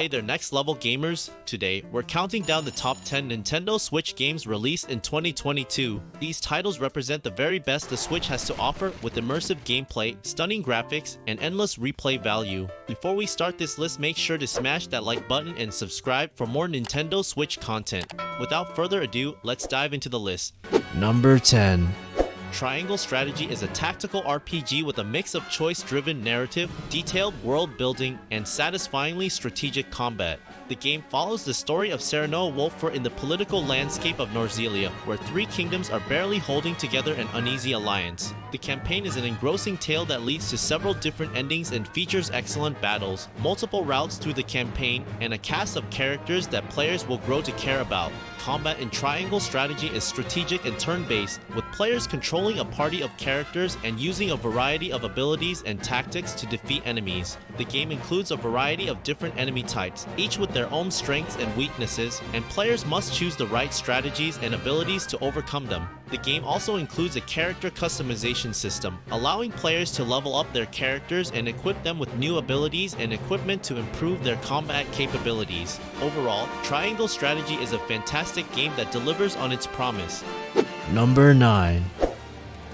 Hey there, next level gamers. Today, we're counting down the top 10 Nintendo Switch games released in 2022. These titles represent the very best the Switch has to offer with immersive gameplay, stunning graphics, and endless replay value. Before we start this list, make sure to smash that like button and subscribe for more Nintendo Switch content. Without further ado, let's dive into the list. Number 10. Triangle Strategy is a tactical RPG with a mix of choice-driven narrative, detailed world building, and satisfyingly strategic combat. The game follows the story of Serenoa Wolfer in the political landscape of Norzelia, where three kingdoms are barely holding together an uneasy alliance. The campaign is an engrossing tale that leads to several different endings and features excellent battles, multiple routes through the campaign, and a cast of characters that players will grow to care about. Combat in Triangle Strategy is strategic and turn-based, with players controlling a party of characters and using a variety of abilities and tactics to defeat enemies. The game includes a variety of different enemy types, each with their own strengths and weaknesses, and players must choose the right strategies and abilities to overcome them. The game also includes a character customization system, allowing players to level up their characters and equip them with new abilities and equipment to improve their combat capabilities. Overall, Triangle Strategy is a fantastic game that delivers on its promise. Number 9.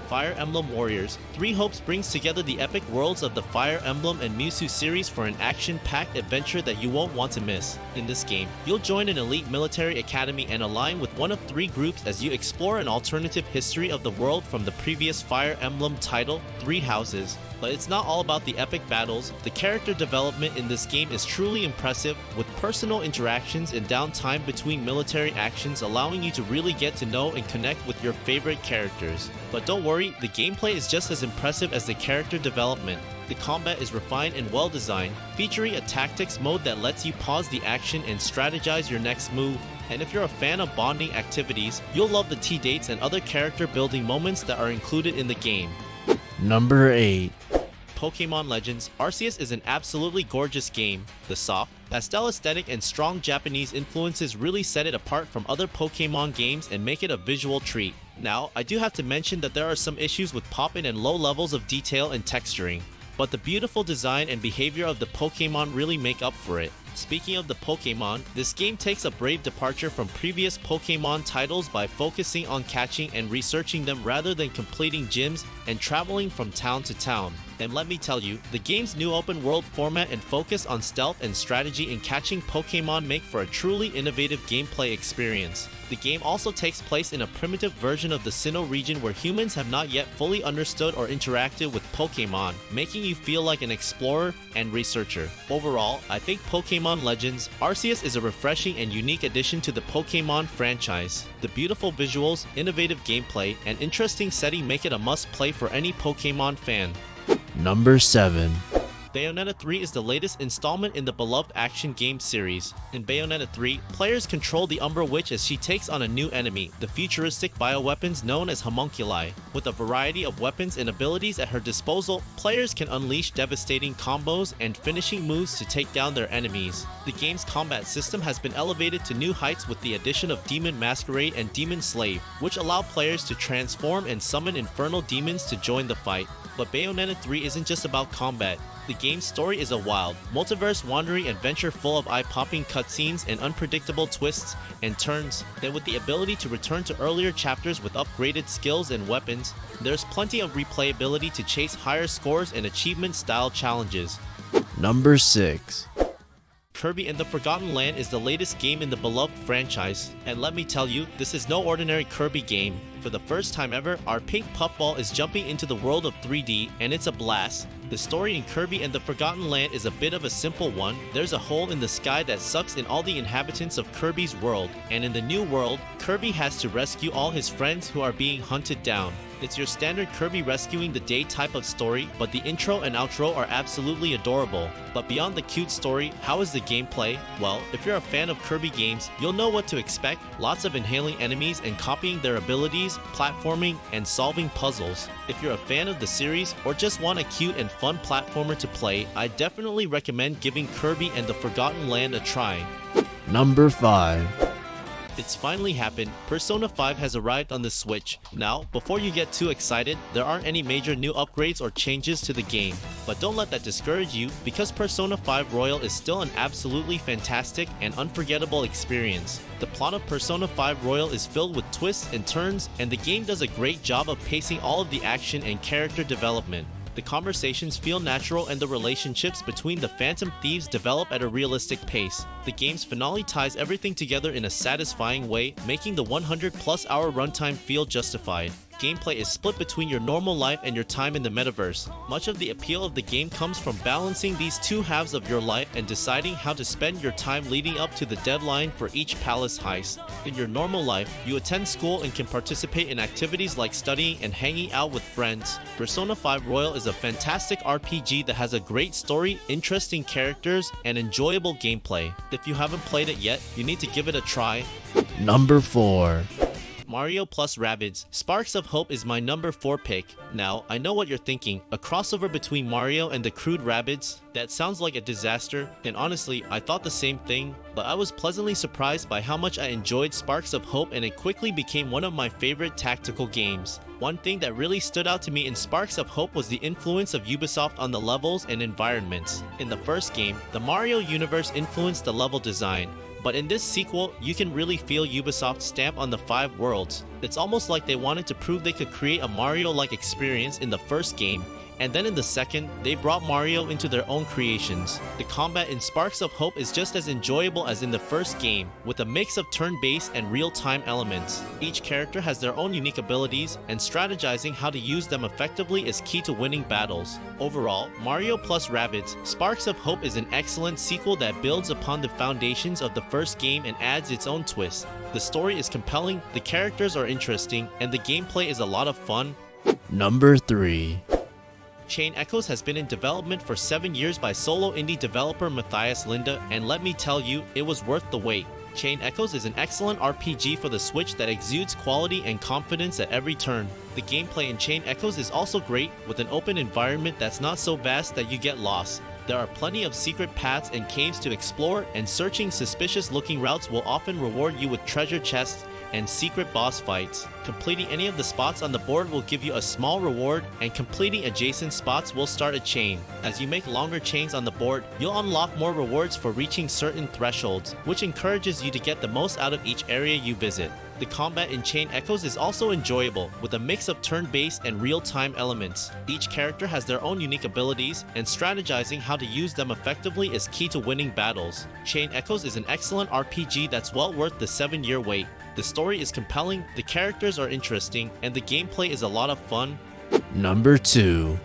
Fire Emblem Warriors. Three Hopes brings together the epic worlds of the Fire Emblem and Mewtwo series for an action-packed adventure that you won't want to miss. In this game, you'll join an elite military academy and align with one of three groups as you explore an alternative history of the world from the previous Fire Emblem title, Three Houses. But it's not all about the epic battles. The character development in this game is truly impressive, with personal interactions and downtime between military actions allowing you to really get to know and connect with your favorite characters. But don't worry, the gameplay is just as impressive as the character development. The combat is refined and well designed, featuring a tactics mode that lets you pause the action and strategize your next move. And if you're a fan of bonding activities, you'll love the T-dates and other character building moments that are included in the game. Number 8. Pokémon Legends. Arceus is an absolutely gorgeous game. The soft, pastel aesthetic and strong Japanese influences really set it apart from other Pokémon games and make it a visual treat. Now, I do have to mention that there are some issues with pop-in and low levels of detail and texturing, but the beautiful design and behavior of the Pokémon really make up for it. Speaking of the Pokémon, this game takes a brave departure from previous Pokémon titles by focusing on catching and researching them rather than completing gyms and traveling from town to town. And let me tell you, the game's new open world format and focus on stealth and strategy in catching Pokémon make for a truly innovative gameplay experience. The game also takes place in a primitive version of the Sinnoh region where humans have not yet fully understood or interacted with Pokémon, making you feel like an explorer and researcher. Overall, I think Pokémon Legends Arceus is a refreshing and unique addition to the Pokémon franchise. The beautiful visuals, innovative gameplay, and interesting setting make it a must-play for any Pokémon fan. Number 7. Bayonetta 3 is the latest installment in the beloved action game series. In Bayonetta 3, players control the Umbra Witch as she takes on a new enemy, the futuristic bioweapons known as homunculi. With a variety of weapons and abilities at her disposal, players can unleash devastating combos and finishing moves to take down their enemies. The game's combat system has been elevated to new heights with the addition of Demon Masquerade and Demon Slave, which allow players to transform and summon infernal demons to join the fight. But Bayonetta 3 isn't just about combat. The game's story is a wild, multiverse-wandering adventure full of eye-popping cutscenes and unpredictable twists and turns. Then with the ability to return to earlier chapters with upgraded skills and weapons, there's plenty of replayability to chase higher scores and achievement-style challenges. Number 6. Kirby and the Forgotten Land is the latest game in the beloved franchise, and let me tell you, this is no ordinary Kirby game. For the first time ever, our pink puffball is jumping into the world of 3D, and it's a blast. The story in Kirby and the Forgotten Land is a bit of a simple one. There's a hole in the sky that sucks in all the inhabitants of Kirby's world, and in the new world, Kirby has to rescue all his friends who are being hunted down. It's your standard Kirby rescuing the day type of story, but the intro and outro are absolutely adorable. But beyond the cute story, how is the gameplay? Well, if you're a fan of Kirby games, you'll know what to expect. Lots of inhaling enemies and copying their abilities, platforming, and solving puzzles. If you're a fan of the series, or just want a cute and fun platformer to play, I definitely recommend giving Kirby and the Forgotten Land a try. Number 5. It's finally happened. Persona 5 has arrived on the Switch. Now, before you get too excited, there aren't any major new upgrades or changes to the game. But don't let that discourage you, because Persona 5 Royal is still an absolutely fantastic and unforgettable experience. The plot of Persona 5 Royal is filled with twists and turns, and the game does a great job of pacing all of the action and character development. The conversations feel natural and the relationships between the Phantom Thieves develop at a realistic pace. The game's finale ties everything together in a satisfying way, making the 100+ hour runtime feel justified. Gameplay is split between your normal life and your time in the metaverse. Much of the appeal of the game comes from balancing these two halves of your life and deciding how to spend your time leading up to the deadline for each palace heist. In your normal life, you attend school and can participate in activities like studying and hanging out with friends. Persona 5 Royal is a fantastic RPG that has a great story, interesting characters, and enjoyable gameplay. If you haven't played it yet, you need to give it a try. Number 4. Mario plus Rabbids. Sparks of Hope is my number 4 pick. Now, I know what you're thinking, a crossover between Mario and the crude Rabbids? That sounds like a disaster, and honestly, I thought the same thing, but I was pleasantly surprised by how much I enjoyed Sparks of Hope, and it quickly became one of my favorite tactical games. One thing that really stood out to me in Sparks of Hope was the influence of Ubisoft on the levels and environments. In the first game, the Mario universe influenced the level design, but in this sequel, you can really feel Ubisoft's stamp on the 5 worlds. It's almost like they wanted to prove they could create a Mario-like experience in the first game, and then in the second, they brought Mario into their own creations. The combat in Sparks of Hope is just as enjoyable as in the first game, with a mix of turn-based and real-time elements. Each character has their own unique abilities, and strategizing how to use them effectively is key to winning battles. Overall, Mario plus Rabbids, Sparks of Hope is an excellent sequel that builds upon the foundations of the first game and adds its own twist. The story is compelling, the characters are interesting, and the gameplay is a lot of fun. Number 3. Chain Echoes has been in development for 7 years by solo indie developer Matthias Linde, and let me tell you, it was worth the wait. Chain Echoes is an excellent RPG for the Switch that exudes quality and confidence at every turn. The gameplay in Chain Echoes is also great, with an open environment that's not so vast that you get lost. There are plenty of secret paths and caves to explore, and searching suspicious-looking routes will often reward you with treasure chests and secret boss fights. Completing any of the spots on the board will give you a small reward, and completing adjacent spots will start a chain. As you make longer chains on the board, you'll unlock more rewards for reaching certain thresholds, which encourages you to get the most out of each area you visit. The combat in Chain Echoes is also enjoyable, with a mix of turn-based and real-time elements. Each character has their own unique abilities, and strategizing how to use them effectively is key to winning battles. Chain Echoes is an excellent RPG that's well worth the 7-year wait. The story is compelling, the characters are interesting, and the gameplay is a lot of fun. Number 2.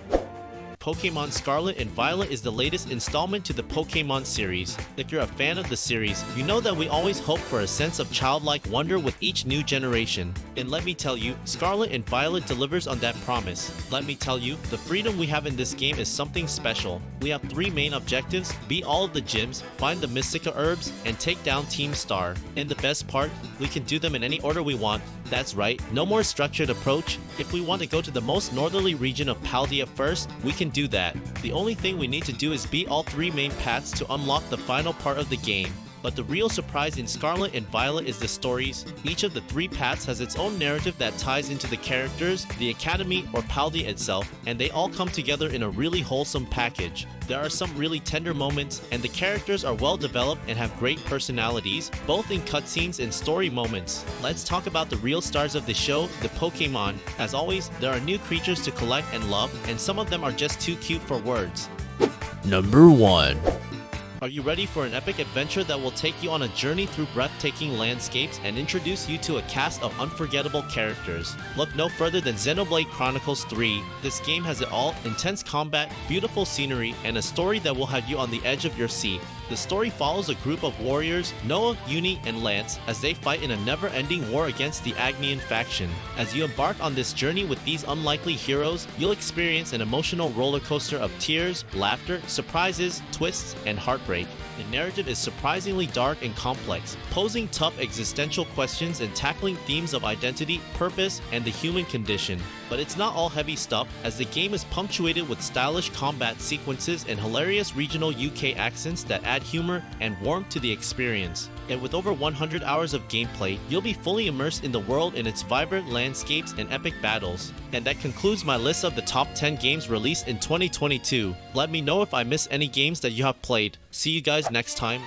Pokémon Scarlet and Violet is the latest installment to the Pokémon series. If you're a fan of the series, you know that we always hope for a sense of childlike wonder with each new generation. And let me tell you, Scarlet and Violet delivers on that promise. Let me tell you, the freedom we have in this game is something special. We have 3 main objectives: beat all of the gyms, find the Mystica herbs, and take down Team Star. And the best part, we can do them in any order we want. That's right, no more structured approach. If we want to go to the most northerly region of Paldea first, we can do that. The only thing we need to do is beat all 3 main paths to unlock the final part of the game. But the real surprise in Scarlet and Violet is the stories. Each of the 3 paths has its own narrative that ties into the characters, the Academy, or Paldea itself, and they all come together in a really wholesome package. There are some really tender moments, and the characters are well developed and have great personalities, both in cutscenes and story moments. Let's talk about the real stars of the show, the Pokémon. As always, there are new creatures to collect and love, and some of them are just too cute for words. Number 1. Are you ready for an epic adventure that will take you on a journey through breathtaking landscapes and introduce you to a cast of unforgettable characters? Look no further than Xenoblade Chronicles 3. This game has it all: intense combat, beautiful scenery, and a story that will have you on the edge of your seat. The story follows a group of warriors, Noah, Uni, and Lance, as they fight in a never-ending war against the Agnian faction. As you embark on this journey with these unlikely heroes, you'll experience an emotional roller coaster of tears, laughter, surprises, twists, and heartbreak. The narrative is surprisingly dark and complex, posing tough existential questions and tackling themes of identity, purpose, and the human condition. But it's not all heavy stuff, as the game is punctuated with stylish combat sequences and hilarious regional UK accents that add humor and warmth to the experience. and with over 100 hours of gameplay, you'll be fully immersed in the world and its vibrant landscapes and epic battles. And that concludes my list of the top 10 games released in 2022. Let me know if I missed any games that you have played. See you guys next time.